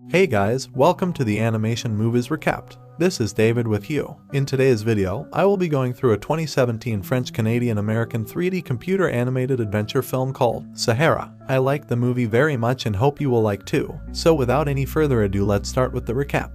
Hey guys, welcome to the Animation Movies Recapped. This is David with you. In today's video, I will be going through a 2017 French-Canadian-American 3D computer animated adventure film called Sahara. I like the movie very much and hope you will like too. So without any further ado, let's start with the recap.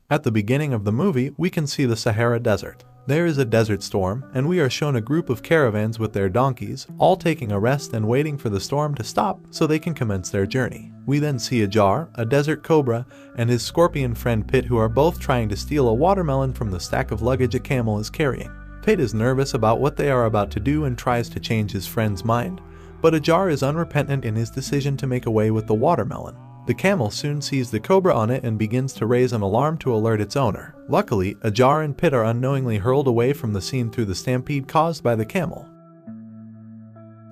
At the beginning of the movie, we can see the Sahara Desert. There is a desert storm, and we are shown a group of caravans with their donkeys, all taking a rest and waiting for the storm to stop so they can commence their journey. We then see Ajar, a desert cobra, and his scorpion friend Pit, who are both trying to steal a watermelon from the stack of luggage a camel is carrying. Pit is nervous about what they are about to do and tries to change his friend's mind, but Ajar is unrepentant in his decision to make away with the watermelon. The camel soon sees the cobra on it and begins to raise an alarm to alert its owner. Luckily, Ajar and Pit are unknowingly hurled away from the scene through the stampede caused by the camel.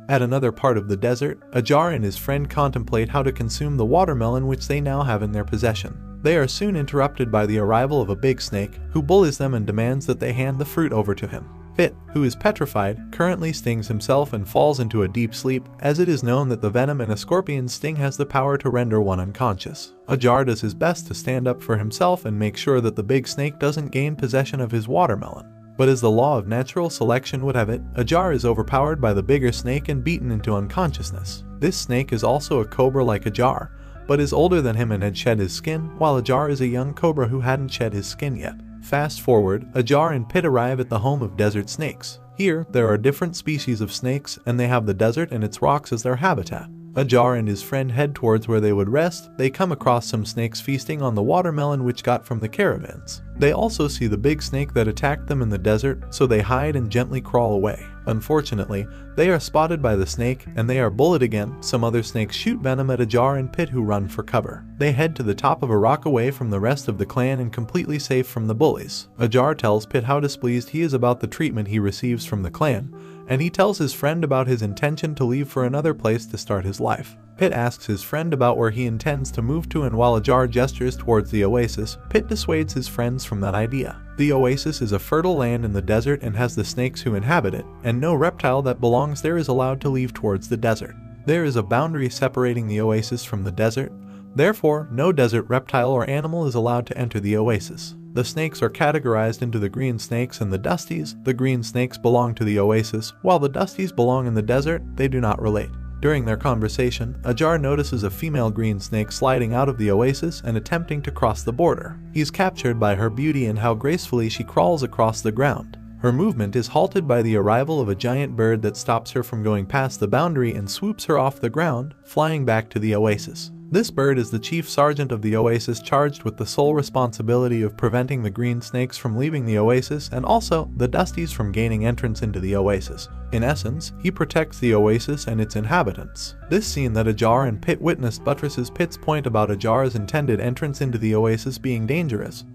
At another part of the desert, Ajar and his friend contemplate how to consume the watermelon which they now have in their possession. They are soon interrupted by the arrival of a big snake, who bullies them and demands that they hand the fruit over to him. Pit, who is petrified, currently stings himself and falls into a deep sleep, as it is known that the venom in a scorpion's sting has the power to render one unconscious. Ajar does his best to stand up for himself and make sure that the big snake doesn't gain possession of his watermelon. But as the law of natural selection would have it, Ajar is overpowered by the bigger snake and beaten into unconsciousness. This snake is also a cobra like Ajar, but is older than him and had shed his skin, while Ajar is a young cobra who hadn't shed his skin yet. Fast forward, Ajar and Pit arrive at the home of desert snakes. Here, there are different species of snakes, and they have the desert and its rocks as their habitat. Ajar and his friend head towards where they would rest. They come across some snakes feasting on the watermelon which got from the caravans. They also see the big snake that attacked them in the desert, so they hide and gently crawl away. Unfortunately, they are spotted by the snake and they are bullied again. Some other snakes shoot venom at Ajar and Pit, who run for cover. They head to the top of a rock away from the rest of the clan and completely safe from the bullies. Ajar tells Pit how displeased he is about the treatment he receives from the clan, and he tells his friend about his intention to leave for another place to start his life. Pit asks his friend about where he intends to move to, and while Ajar gestures towards the oasis, Pit dissuades his friends from that idea. The oasis is a fertile land in the desert and has the snakes who inhabit it, and no reptile that belongs there is allowed to leave towards the desert. There is a boundary separating the oasis from the desert, therefore no desert reptile or animal is allowed to enter the oasis. The snakes are categorized into the green snakes and the dusties. The green snakes belong to the oasis, while the dusties belong in the desert. They do not relate. During their conversation, Ajar notices a female green snake sliding out of the oasis and attempting to cross the border. He's captured by her beauty and how gracefully she crawls across the ground. Her movement is halted by the arrival of a giant bird that stops her from going past the boundary and swoops her off the ground, flying back to the oasis. This bird is the chief sergeant of the oasis, charged with the sole responsibility of preventing the green snakes from leaving the oasis and also the dusties from gaining entrance into the oasis. In essence, he protects the oasis and its inhabitants. This scene that Ajar and Pit witnessed buttresses Pit's point about Ajar's intended entrance into the oasis being dangerous,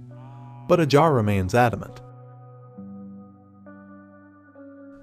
but Ajar remains adamant.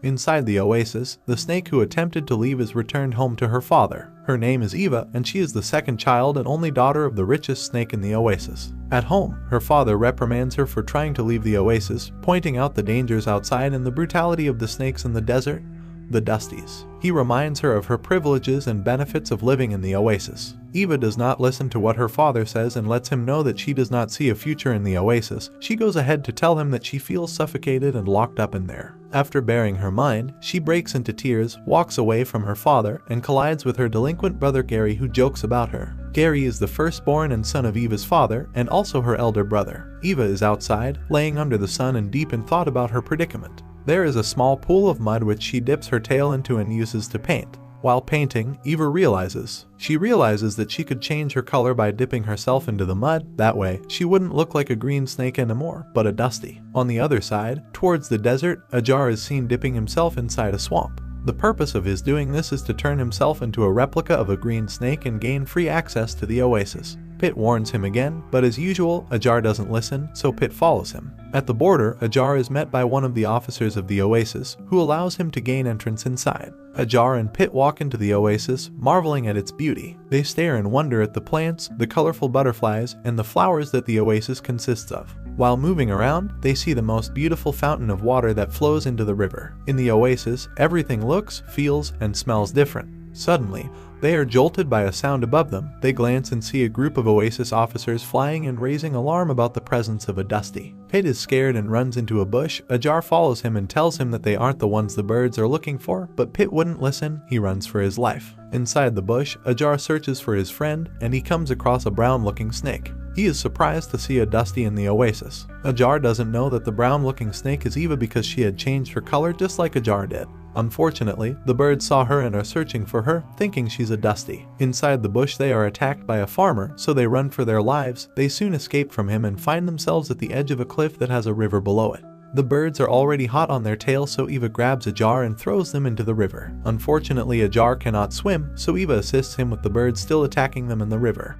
Inside the oasis, the snake who attempted to leave is returned home to her father. Her name is Eva, and she is the second child and only daughter of the richest snake in the oasis. At home, her father reprimands her for trying to leave the oasis, pointing out the dangers outside and the brutality of the snakes in the desert, the dusties. He reminds her of her privileges and benefits of living in the oasis. Eva does not listen to what her father says and lets him know that she does not see a future in the oasis. She goes ahead to tell him that she feels suffocated and locked up in there. After bearing her mind, she breaks into tears, walks away from her father, and collides with her delinquent brother Gary, who jokes about her. Gary is the firstborn and son of Eva's father, and also her elder brother. Eva is outside, laying under the sun and deep in thought about her predicament. There is a small pool of mud which she dips her tail into and uses to paint. While painting, Eva realizes that she could change her color by dipping herself into the mud. That way, she wouldn't look like a green snake anymore, but a dusty. On the other side, towards the desert, Ajar is seen dipping himself inside a swamp. The purpose of his doing this is to turn himself into a replica of a green snake and gain free access to the oasis. Pit warns him again, but as usual, Ajar doesn't listen, so Pit follows him. At the border, Ajar is met by one of the officers of the oasis, who allows him to gain entrance inside. Ajar and Pit walk into the oasis, marveling at its beauty. They stare in wonder at the plants, the colorful butterflies, and the flowers that the oasis consists of. While moving around, they see the most beautiful fountain of water that flows into the river. In the oasis, everything looks, feels, and smells different. Suddenly, They are jolted by a sound above them. They glance and see a group of Oasis officers flying and raising alarm about the presence of a Dusty. Pitt is scared and runs into a bush. Ajar follows him and tells him that they aren't the ones the birds are looking for, but Pitt wouldn't listen. He runs for his life. Inside the bush, Ajar searches for his friend, and he comes across a brown-looking snake. He is surprised to see a Dusty in the Oasis. Ajar doesn't know that the brown-looking snake is Eva because she had changed her color just like Ajar did. Unfortunately, the birds saw her and are searching for her, thinking she's a Dusty. Inside the bush, they are attacked by a farmer, so they run for their lives. They soon escape from him and find themselves at the edge of a cliff that has a river below it. The birds are already hot on their tail, so Eva grabs Ajar and throws them into the river. Unfortunately, Ajar cannot swim, so Eva assists him with the birds still attacking them in the river.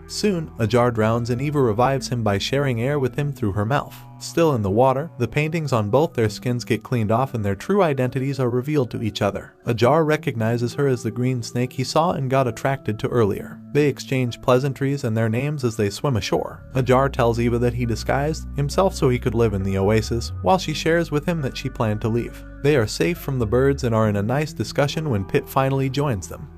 Soon, Ajar drowns and Eva revives him by sharing air with him through her mouth. Still in the water, the paintings on both their skins get cleaned off and their true identities are revealed to each other. Ajar recognizes her as the green snake he saw and got attracted to earlier. They exchange pleasantries and their names as they swim ashore. Ajar tells Eva that he disguised himself so he could live in the Oasis, while she shares with him that she planned to leave. They are safe from the birds and are in a nice discussion when Pitt finally joins them.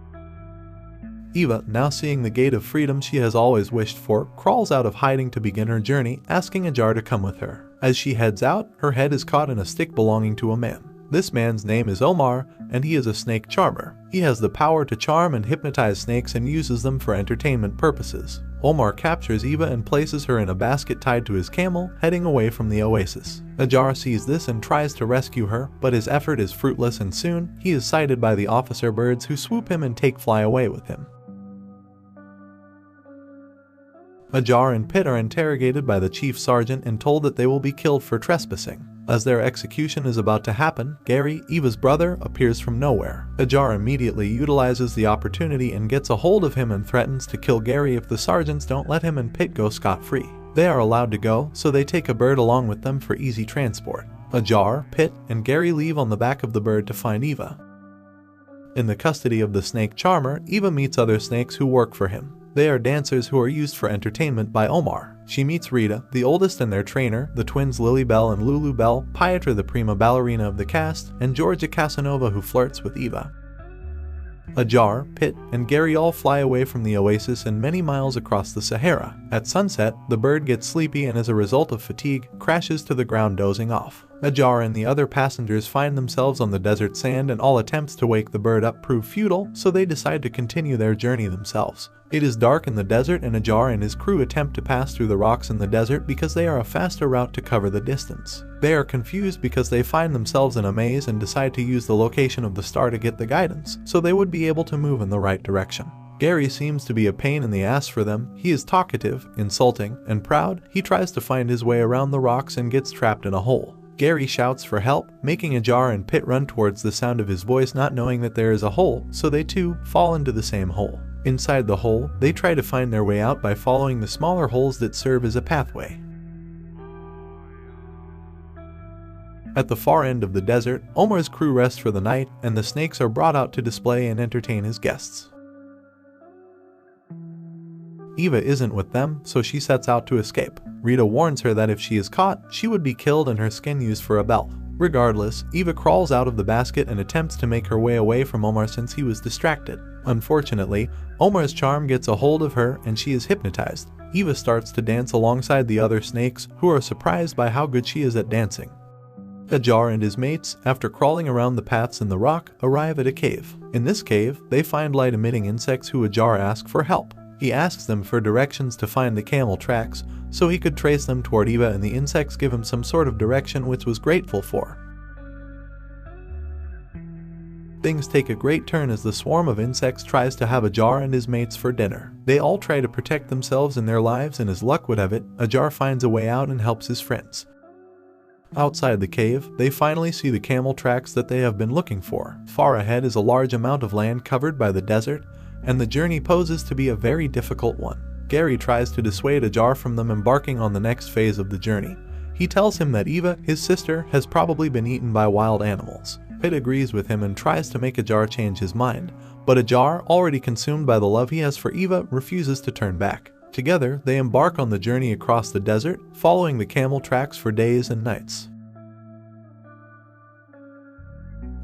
Eva, now seeing the gate of freedom she has always wished for, crawls out of hiding to begin her journey, asking Ajar to come with her. As she heads out, her head is caught in a stick belonging to a man. This man's name is Omar, and he is a snake charmer. He has the power to charm and hypnotize snakes and uses them for entertainment purposes. Omar captures Eva and places her in a basket tied to his camel, heading away from the Oasis. Ajar sees this and tries to rescue her, but his effort is fruitless and soon, he is sighted by the officer birds who swoop him and take fly away with him. Ajar and Pitt are interrogated by the chief sergeant and told that they will be killed for trespassing. As their execution is about to happen, Gary, Eva's brother, appears from nowhere. Ajar immediately utilizes the opportunity and gets a hold of him and threatens to kill Gary if the sergeants don't let him and Pitt go scot-free. They are allowed to go, so they take a bird along with them for easy transport. Ajar, Pitt, and Gary leave on the back of the bird to find Eva. In the custody of the snake charmer, Eva meets other snakes who work for him. They are dancers who are used for entertainment by Omar. She meets Rita, the oldest and their trainer, the twins Lily Bell and Lulu Bell, Piotr the prima ballerina of the cast, and Georgia Casanova who flirts with Eva. Ajar, Pitt, and Gary all fly away from the Oasis and many miles across the Sahara. At sunset, the bird gets sleepy and as a result of fatigue, crashes to the ground dozing off. Ajar and the other passengers find themselves on the desert sand and all attempts to wake the bird up prove futile, so they decide to continue their journey themselves. It is dark in the desert and Ajar and his crew attempt to pass through the rocks in the desert because they are a faster route to cover the distance. They are confused because they find themselves in a maze and decide to use the location of the star to get the guidance, so they would be able to move in the right direction. Gary seems to be a pain in the ass for them. He is talkative, insulting, and proud. He tries to find his way around the rocks and gets trapped in a hole. Gary shouts for help, making Ajar and Pitt run towards the sound of his voice, not knowing that there is a hole, so they too fall into the same hole. Inside the hole, they try to find their way out by following the smaller holes that serve as a pathway. At the far end of the desert, Omar's crew rests for the night, and the snakes are brought out to display and entertain his guests. Eva isn't with them, so she sets out to escape. Rita warns her that if she is caught, she would be killed and her skin used for a belt. Regardless, Eva crawls out of the basket and attempts to make her way away from Omar since he was distracted. Unfortunately, Omar's charm gets a hold of her and she is hypnotized. Eva starts to dance alongside the other snakes, who are surprised by how good she is at dancing. Ajar and his mates, after crawling around the paths in the rock, arrive at a cave. In this cave, they find light-emitting insects who Ajar asks for help. He asks them for directions to find the camel tracks, so he could trace them toward Eva, and the insects give him some sort of direction which was grateful for. Things take a great turn as the swarm of insects tries to have Ajar and his mates for dinner. They all try to protect themselves and their lives, and as luck would have it, Ajar finds a way out and helps his friends. Outside the cave, they finally see the camel tracks that they have been looking for. Far ahead is a large amount of land covered by the desert, and the journey poses to be a very difficult one. Gary tries to dissuade Ajar from them embarking on the next phase of the journey. He tells him that Eva, his sister, has probably been eaten by wild animals. Pitt agrees with him and tries to make Ajar change his mind, but Ajar, already consumed by the love he has for Eva, refuses to turn back. Together, they embark on the journey across the desert, following the camel tracks for days and nights.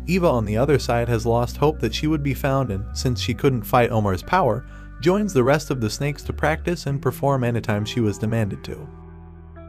Eva on the other side has lost hope that she would be found and, since she couldn't fight Omar's power, joins the rest of the snakes to practice and perform anytime she was demanded to.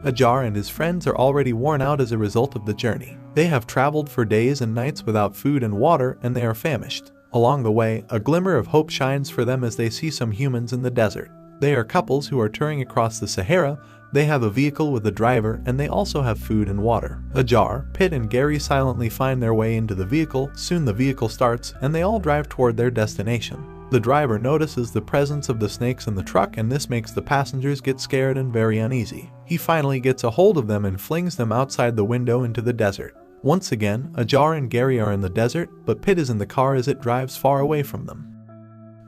Ajar and his friends are already worn out as a result of the journey. They have traveled for days and nights without food and water, and they are famished. Along the way, a glimmer of hope shines for them as they see some humans in the desert. They are couples who are touring across the Sahara. They have a vehicle with a driver, and they also have food and water. Ajar, Pitt, and Gary silently find their way into the vehicle. Soon the vehicle starts, and they all drive toward their destination. The driver notices the presence of the snakes in the truck, and this makes the passengers get scared and very uneasy. He finally gets a hold of them and flings them outside the window into the desert. Once again, Ajar and Gary are in the desert, but Pitt is in the car as it drives far away from them.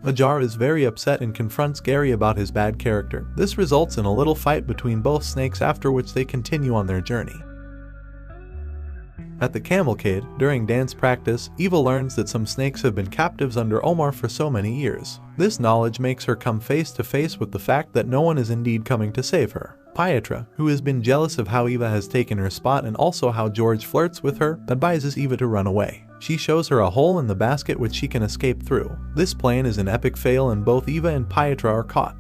Ajar is very upset and confronts Gary about his bad character. This results in a little fight between both snakes, after which they continue on their journey. At the cavalcade, during dance practice, Eva learns that some snakes have been captives under Omar for so many years. This knowledge makes her come face to face with the fact that no one is indeed coming to save her. Pietra, who has been jealous of how Eva has taken her spot and also how George flirts with her, advises Eva to run away. She shows her a hole in the basket which she can escape through. This plan is an epic fail and both Eva and Pietra are caught.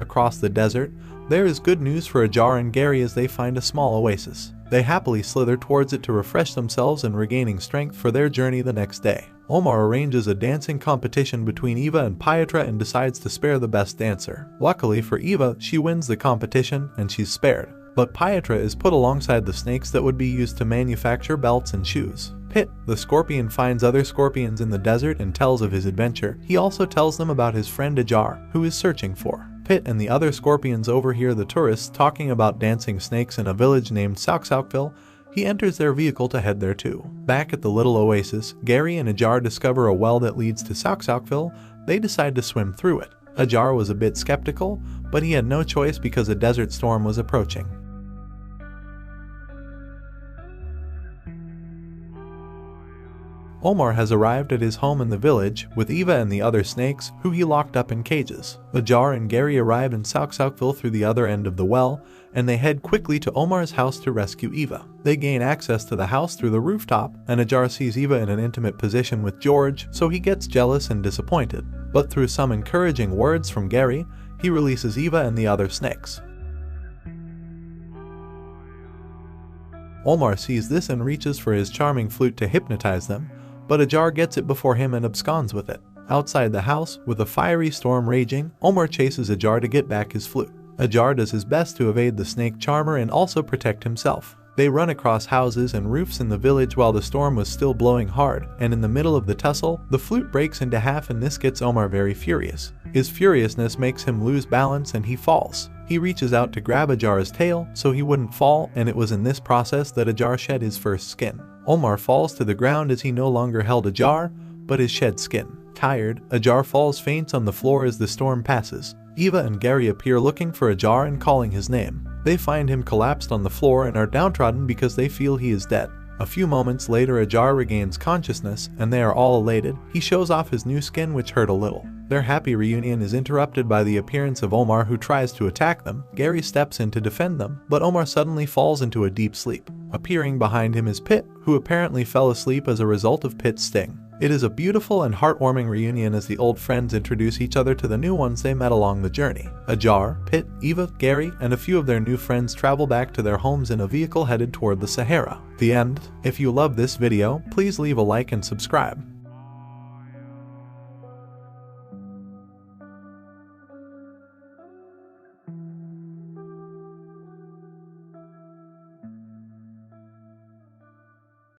Across the desert, there is good news for Ajar and Gary as they find a small oasis. They happily slither towards it to refresh themselves and regaining strength for their journey the next day. Omar arranges a dancing competition between Eva and Pietra and decides to spare the best dancer. Luckily for Eva, she wins the competition and she's spared. But Pietra is put alongside the snakes that would be used to manufacture belts and shoes. Pitt, the scorpion, finds other scorpions in the desert and tells of his adventure. He also tells them about his friend Ajar, who is searching for. Pitt and the other scorpions overhear the tourists talking about dancing snakes in a village named Sauksaukville. He enters their vehicle to head there too. Back at the little oasis, Gary and Ajar discover a well that leads to Sauksaukville. They decide to swim through it. Ajar was a bit skeptical, but he had no choice because a desert storm was approaching. Omar has arrived at his home in the village with Eva and the other snakes, who he locked up in cages. Ajar and Gary arrive in Sauksaukville through the other end of the well, and they head quickly to Omar's house to rescue Eva. They gain access to the house through the rooftop, and Ajar sees Eva in an intimate position with George, so he gets jealous and disappointed. But through some encouraging words from Gary, he releases Eva and the other snakes. Omar sees this and reaches for his charming flute to hypnotize them, but Ajar gets it before him and absconds with it. Outside the house, with a fiery storm raging, Omar chases Ajar to get back his flute. Ajar does his best to evade the snake charmer and also protect himself. They run across houses and roofs in the village while the storm was still blowing hard, and in the middle of the tussle, the flute breaks into half and this gets Omar very furious. His furiousness makes him lose balance and he falls. He reaches out to grab Ajar's tail so he wouldn't fall, and it was in this process that Ajar shed his first skin. Omar falls to the ground as he no longer held Ajar, but his shed skin. Tired, Ajar falls faints on the floor as the storm passes. Eva and Gary appear looking for Ajar and calling his name. They find him collapsed on the floor and are downtrodden because they feel he is dead. A few moments later, Ajar regains consciousness and they are all elated. He shows off his new skin, which hurt a little. Their happy reunion is interrupted by the appearance of Omar, who tries to attack them. Gary steps in to defend them, but Omar suddenly falls into a deep sleep. Appearing behind him is Pitt, who apparently fell asleep as a result of Pitt's sting. It is a beautiful and heartwarming reunion as the old friends introduce each other to the new ones they met along the journey. Ajar, Pitt, Eva, Gary, and a few of their new friends travel back to their homes in a vehicle headed toward the Sahara. The end. If you love this video, please leave a like and subscribe.